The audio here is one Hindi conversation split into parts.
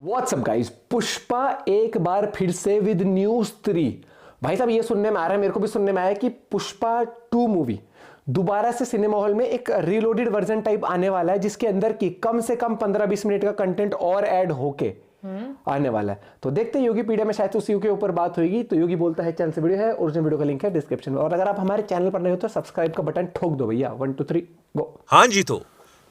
व्हाट्सअप गाइस, पुष्पा एक बार फिर से विद न्यूज 3। भाई साहब ये सुनने में आ रहा है, मेरे को भी सुनने में आया कि पुष्पा 2 मूवी दोबारा से सिनेमा हॉल में एक रीलोडेड वर्जन टाइप आने वाला है, जिसके अंदर की कम से कम 15-20 मिनट का कंटेंट और ऐड होके आने वाला है। तो देखते हैं योगी पीडिया में शायद उसी के ऊपर बात होगी। तो योगी बोलता है चैनल से वीडियो है, ओरिजिनल वीडियो का लिंक है डिस्क्रिप्शन में। और अगर आप हमारे चैनल पर नहीं हो तो सब्सक्राइब का बटन ठोक दो भैया। 1 2 3 गो। हाँ जी, तो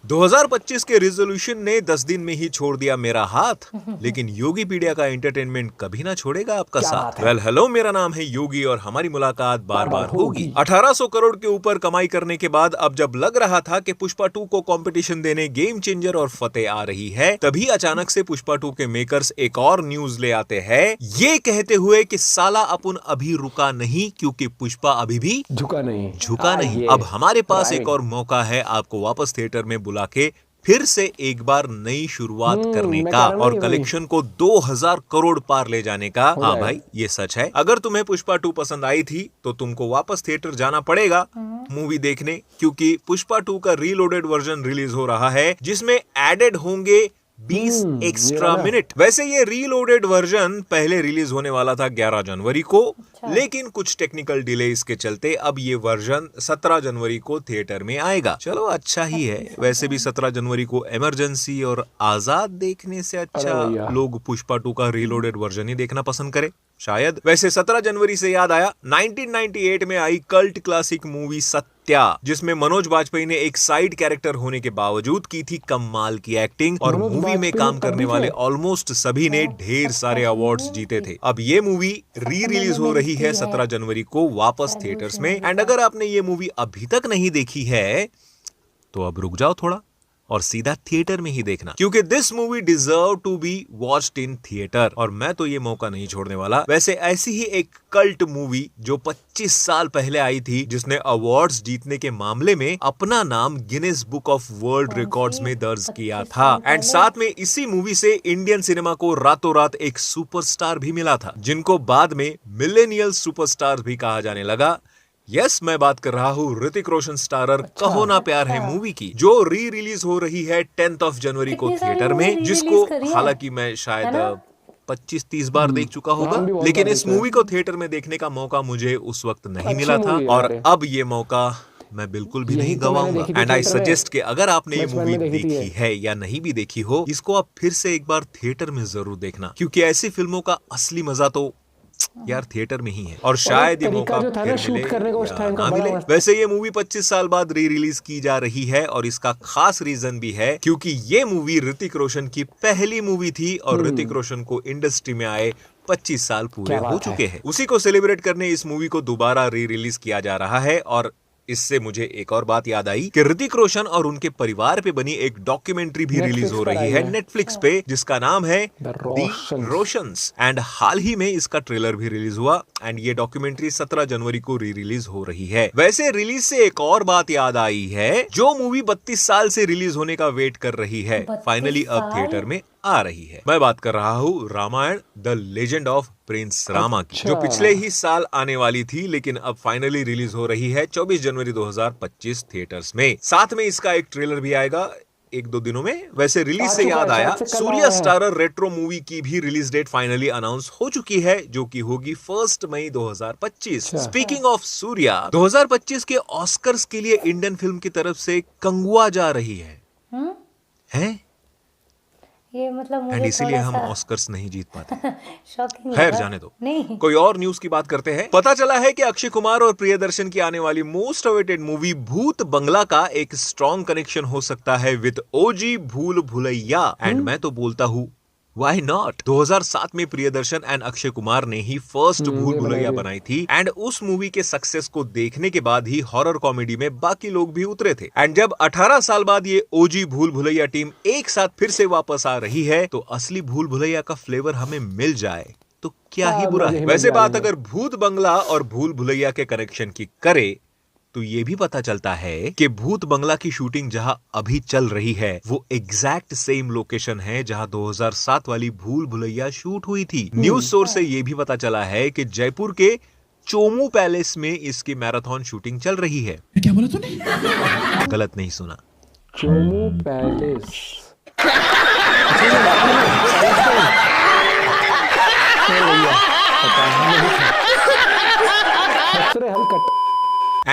2025 के रिजोल्यूशन ने 10 दिन में ही छोड़ दिया मेरा हाथ, लेकिन योगी पीडिया का एंटरटेनमेंट कभी ना छोड़ेगा आपका साथ। वेल हेलो, मेरा नाम है योगी और हमारी मुलाकात बार बार होगी। 1800 करोड़ के ऊपर कमाई करने के बाद अब जब लग रहा था कि पुष्पा 2 को कंपटीशन देने गेम चेंजर और फतेह आ रही है, तभी अचानक से पुष्पा 2 के मेकर्स एक और न्यूज ले आते हैं, ये कहते हुए कि साला अपन अभी रुका नहीं, क्योंकि पुष्पा अभी भी झुका नहीं। अब हमारे पास एक और मौका है आपको वापस थिएटर में बुला के फिर से एक बार नई शुरुआत करने का और कलेक्शन को 2000 करोड़ पार ले जाने का। हाँ भाई, ये सच है। अगर तुम्हें पुष्पा 2 पसंद आई थी तो तुमको वापस थिएटर जाना पड़ेगा मूवी देखने, क्योंकि पुष्पा 2 का रीलोडेड वर्जन रिलीज हो रहा है, जिसमें एडेड होंगे 20 एक्स्ट्रा मिनट। वैसे ये रीलोडेड वर्जन पहले रिलीज होने वाला था 11 जनवरी को, लेकिन कुछ टेक्निकल डिलेस के चलते अब ये वर्जन 17 जनवरी को थिएटर में आएगा। चलो अच्छा ही है। वैसे भी 17 जनवरी को इमरजेंसी और आजाद देखने से अच्छा लोग पुष्पा 2 का रीलोडेड वर्जन ही देखना पसंद करें शायद। वैसे 17 जनवरी से याद आया, 1998 में आई कल्ट क्लासिक मूवी सत्या, जिसमें मनोज बाजपेयी ने एक साइड कैरेक्टर होने के बावजूद की थी कमाल की एक्टिंग, और मूवी में काम करने वाले ऑलमोस्ट सभी ने ढेर सारे अवार्ड्स जीते थे। अब ये मूवी री रिलीज हो रही है 17 जनवरी को वापस थिएटर्स में। एंड अगर आपने ये मूवी अभी तक नहीं देखी है तो अब रुक जाओ थोड़ा और सीधा थिएटर में ही देखना, क्योंकि this movie deserve to be watched in theatre, और मैं तो ये मौका नहीं छोड़ने वाला। वैसे ऐसी ही एक कल्ट मूवी जो 25 साल पहले आई थी, जिसने अवार्ड्स जीतने के मामले में अपना नाम Guinness book of world records में दर्ज किया था, एंड साथ में इसी मूवी से इंडियन सिनेमा को रातों रात एक सुपरस्टार भी मिला था, जिनको बाद में मिलेनियल सुपरस्टार भी कहा जाने लगा। यस, मैं बात कर रहा हूँ ऋतिक रोशन स्टारर कहो ना प्यार है मूवी की, जो री रिलीज हो रही है 10 जनवरी को थिएटर में, जिसको हालांकि मैं शायद 25-30 बार देख चुका होगा, लेकिन इस मूवी को थिएटर में देखने का मौका मुझे उस वक्त नहीं मिला था, और अब ये मौका मैं बिल्कुल भी नहीं गवाऊंगा। एंड आई सजेस्ट कि अगर आपने ये मूवी देखी है या नहीं भी देखी हो, इसको आप फिर से एक बार थिएटर में जरूर देखना, क्योंकि ऐसी फिल्मों का असली मजा तो यार थिएटर में ही है, और शायद ये मौका फिर मिले या ना मिले। वैसे ये मूवी 25 साल बाद री रिलीज की जा रही है, और इसका खास रीजन भी है, क्योंकि ये मूवी ऋतिक रोशन की पहली मूवी थी, और ऋतिक रोशन को इंडस्ट्री में आए 25 साल पूरे हो चुके हैं। उसी को सेलिब्रेट करने इस मूवी को दोबारा री रिलीज किया जा रहा है। और इससे मुझे एक और बात याद आई कि ऋतिक रोशन और उनके परिवार पे बनी एक डॉक्यूमेंट्री भी रिलीज हो रही है नेटफ्लिक्स पे, जिसका नाम है दी रोशंस, एंड हाल ही में इसका ट्रेलर भी रिलीज हुआ, एंड ये डॉक्यूमेंट्री 17 जनवरी को री रिलीज हो रही है। वैसे रिलीज से एक और बात याद आई है, जो मूवी 32 साल से रिलीज होने का वेट कर रही है, फाइनली अब थिएटर में आ रही है। मैं बात कर रहा हूँ Ramayana the legend of prince Rama की, जो पिछले ही साल आने वाली थी, लेकिन अब फाइनली रिलीज हो रही है 24 जनवरी 2025 थिएटर्स में। साथ में इसका एक ट्रेलर भी आएगा 1-2 दिनों में। वैसे रिलीज से याद आया, सूर्या स्टारर रेट्रो मूवी की भी रिलीज डेट फाइनली अनाउंस हो चुकी है, जो कि होगी 1 मई 2025। स्पीकिंग ऑफ सूर्या, 2025 के ऑस्कर्स के लिए इंडियन फिल्म की तरफ से कंगुआ जा रही है ये मतलब एंड इसीलिए हम ऑस्कर्स नहीं जीत पाते। खैर जाने दो, कोई और न्यूज की बात करते हैं। पता चला है कि अक्षय कुमार और प्रियदर्शन की आने वाली मोस्ट अवेटेड मूवी भूत बंगला का एक स्ट्रॉन्ग कनेक्शन हो सकता है विद ओजी भूल भुलैया, एंड मैं तो बोलता हूँ Why not? 2007 में प्रियदर्शन एंड अक्षय कुमार ने ही फर्स्ट भूल भुलैया बनाई थी, एंड उस मूवी के सक्सेस को देखने के बाद ही हॉरर कॉमेडी में बाकी लोग भी उतरे थे। एंड जब 18 साल बाद ये ओजी भूल भुलैया टीम एक साथ फिर से वापस आ रही है, तो असली भूल भुलैया का फ्लेवर हमें मिल जाए तो क्या ही बुरा है। वैसे बात अगर भूत बंगला और भूल भुलैया के कनेक्शन की करे, तो ये भी पता चलता है कि भूत बंगला की शूटिंग जहां अभी चल रही है, वो एग्जैक्ट सेम लोकेशन है जहां 2007 वाली भूल भुलैया शूट हुई थी। न्यूज सोर्स से ये भी पता चला है कि जयपुर के चोमू पैलेस में इसकी मैराथन शूटिंग चल रही है। क्या बोला तूने? गलत नहीं सुना, चोमू पैलेस।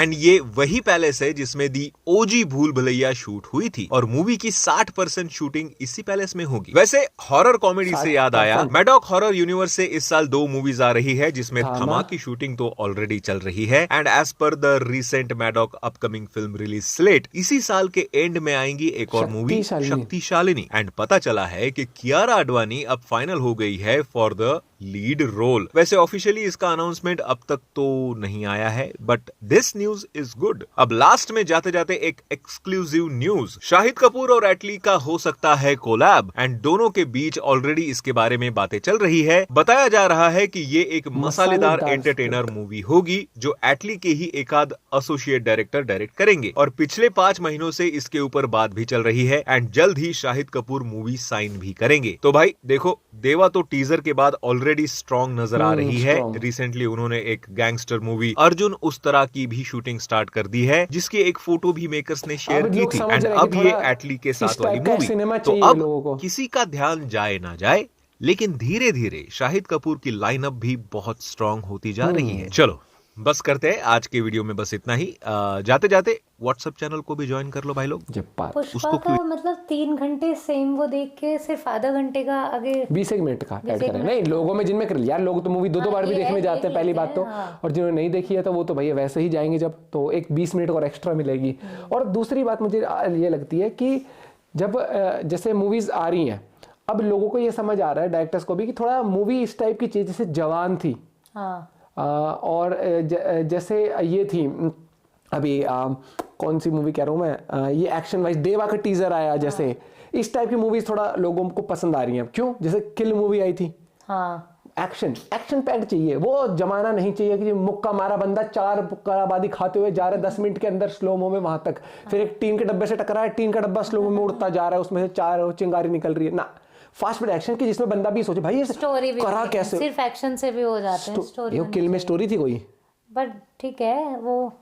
एंड ये वही पैलेस है जिसमें दी ओजी भूल भुलैया शूट हुई थी और मूवी की 60% शूटिंग इसी पैलेस में होगी। वैसे हॉरर कॉमेडी से याद आया, मैडॉक हॉरर यूनिवर्स से इस साल 2 मूवीज आ रही है जिसमें धमाक की शूटिंग तो ऑलरेडी चल रही है and as per the recent Maddock upcoming film release slate इसी साल के एंड में आएंगी एक और मूवी शक्तिशालिनी एंड पता चला है कि कियारा आडवाणी अब फाइनल हो गई है फॉर द लीड रोल। वैसे ऑफिशियली इसका अनाउंसमेंट अब तक तो नहीं आया है but this news is good. अब लास्ट में जाते जाते एक एक्सक्लूसिव न्यूज, शाहिद कपूर और एटली का हो सकता है कोलैब एंड दोनों के बीच ऑलरेडी इसके बारे में बातें चल रही है। बताया जा रहा है कि ये एक मसालेदार एंटरटेनर मूवी होगी जो एटली के ही एकाध एसोसिएट डायरेक्टर डायरेक्ट करेंगे और पिछले 5 महीनों से इसके ऊपर बात भी चल रही है एंड जल्द ही शाहिद कपूर मूवी साइन भी करेंगे। तो भाई देखो, देवा तो टीजर के बाद ऑलरेडी स्ट्रॉन्ग नजर आ रही है। रिसेंटली उन्होंने एक गैंगस्टर मूवी अर्जुन उस तरह की भी शूटिंग स्टार्ट कर दी है जिसकी एक फोटो भी मेकर्स ने शेयर की थी एंड अब ये एटली के साथ वाली मूवी। तो अब किसी का ध्यान जाए ना जाए लेकिन धीरे धीरे शाहिद कपूर की लाइनअप भी बहुत स्ट्रांग होती जा रही है। चलो बस करते हैं आज के वीडियो में बस इतना ही। जाते जाते व्हाट्सएप चैनल को भी ज्वाइन कर लो भाई लोग। पुष्पा का मतलब 3 घंटे सेम वो देख के सिर्फ आधा घंटे का आगे 20 मिनट का ऐड करें। नहीं, लोगों में जिनमें कर लिया, लोग तो मूवी 2 बार भी देखने जाते हैं पहली बात तो, और जिन्होंने नहीं देखी है तो वो तो भैया वैसे ही जाएंगे जब, तो एक 20 मिनट और एक्स्ट्रा मिलेगी। और दूसरी बात मुझे ये लगती है कि जब जैसे मूवीज आ रही हैं अब लोगों को ये समझ आ रहा है, डायरेक्टर्स को भी, कि थोड़ा मूवी इस टाइप की चीज जैसे जवान थी और जैसे ये थी अभी कौन सी मूवी कह रहा हूँ मैं, ये एक्शन वाइज देवा का टीजर आया, जैसे इस टाइप की मूवीज थोड़ा लोगों को पसंद आ रही हैं। क्यों? जैसे किल मूवी आई थी, एक्शन पैक्ड चाहिए, वो जमाना नहीं चाहिए कि मुक्का मारा बंदा 4 कराबादी खाते हुए जा रहा है 10 मिनट के अंदर स्लोमो में वहां तक, फिर एक टीन के डब्बे से टकरा है, टीन का डब्बा स्लोमो में उड़ता जा रहा है, उसमें से 4 चिंगारी निकल रही है ना। फास्ट फूड एक्शन की जिसमें बंदा भी सोचे भाई ये स्टोरी भी करा कैसे, सिर्फ एक्शन से भी हो जाते हैं, स्टोरी किल में स्टोरी थी कोई, बट ठीक है। वो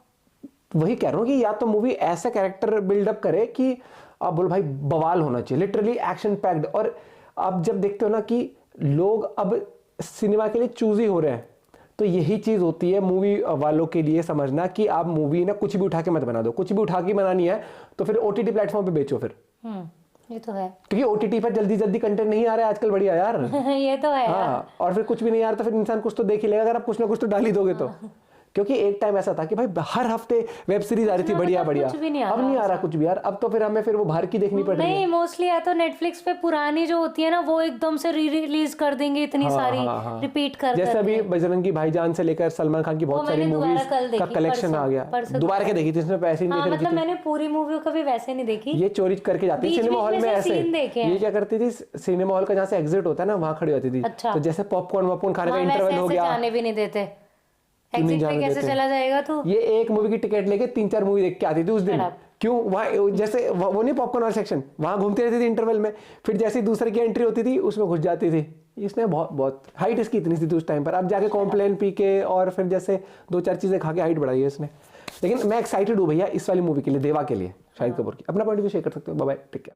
वही कह रहा हूँ कि या तो मूवी ऐसा कैरेक्टर बिल्डअप करे कि आप बोलो भाई बवाल होना चाहिए, लिटरली एक्शन पैक्ड। और आप जब देखते हो ना कि लोग अब सिनेमा के लिए चूजी हो रहे हैं, तो यही चीज होती है मूवी वालों के लिए समझना कि आप मूवी ना कुछ भी उठा के मत बना दो, कुछ भी उठा के बनानी है तो फिर ओटीटी प्लेटफॉर्म पे बेचो फिर। ये तो है, क्योंकि ओटीटी पर जल्दी कंटेंट नहीं आ रहा है आजकल, बढ़िया यार। ये तो है यार। और फिर कुछ भी नहीं आ रहा तो फिर इंसान कुछ तो देख ही लेगा, अगर आप कुछ ना कुछ तो डाल ही दोगे तो। क्योंकि एक टाइम ऐसा था कि भाई हर हफ्ते वेब सीरीज आ रही थी बढ़िया, अब नहीं आ रहा कुछ भी यार। अब तो फिर हमें फिर वो बाहर की देखनी पड़ रही है। नहीं, मोस्टली या तो नेटफ्लिक्स पे पुरानी जो होती है ना वो एकदम से री रिलीज कर देंगे, इतनी सारी रिपीट कर। जैसे अभी बजरंगी भाईजान से लेकर सलमान खान की बहुत सारी मूवीज का कलेक्शन आ गया, दोबारा के देखी थी, इसमें पैसे नहीं देखे। मतलब मैंने पूरी मूवी कभी वैसे नहीं देखी, ये चोरी करके जाती थी सिनेमा हॉल में। ऐसे ये क्या करती थी, सिनेमा हॉल का जहाँ से एग्जिट होता है ना वहां खड़ी होती थी, तो जैसे पॉपकॉर्न खाने का इंटरवल हो गया, जाने भी नहीं देते, एग्जिट पे कैसे चला जाएगा तू। ये एक मूवी की टिकट लेके 3-4 मूवी देख के आती थी उस दिन। क्यों? वहाँ जैसे वो नहीं पॉपकॉर्न वाला सेक्शन, वहां घूमती रहती थी इंटरवल में, फिर जैसे दूसरे की एंट्री होती थी उसमें घुस जाती थी। इसने बहुत हाइट इसकी इतनी थी उस टाइम पर, अब जाके कॉम्प्लेन पी के और फिर जैसे 2-4 चीजें खा के हाइट बढ़ाई है इसने। लेकिन मैं एक्साइटेड हूँ भैया इस वाली मूवी के लिए, देवा के लिए, शाहिद कपूर की। अपना पॉइंट भी शेयर कर सकते हो। Bye bye, take care.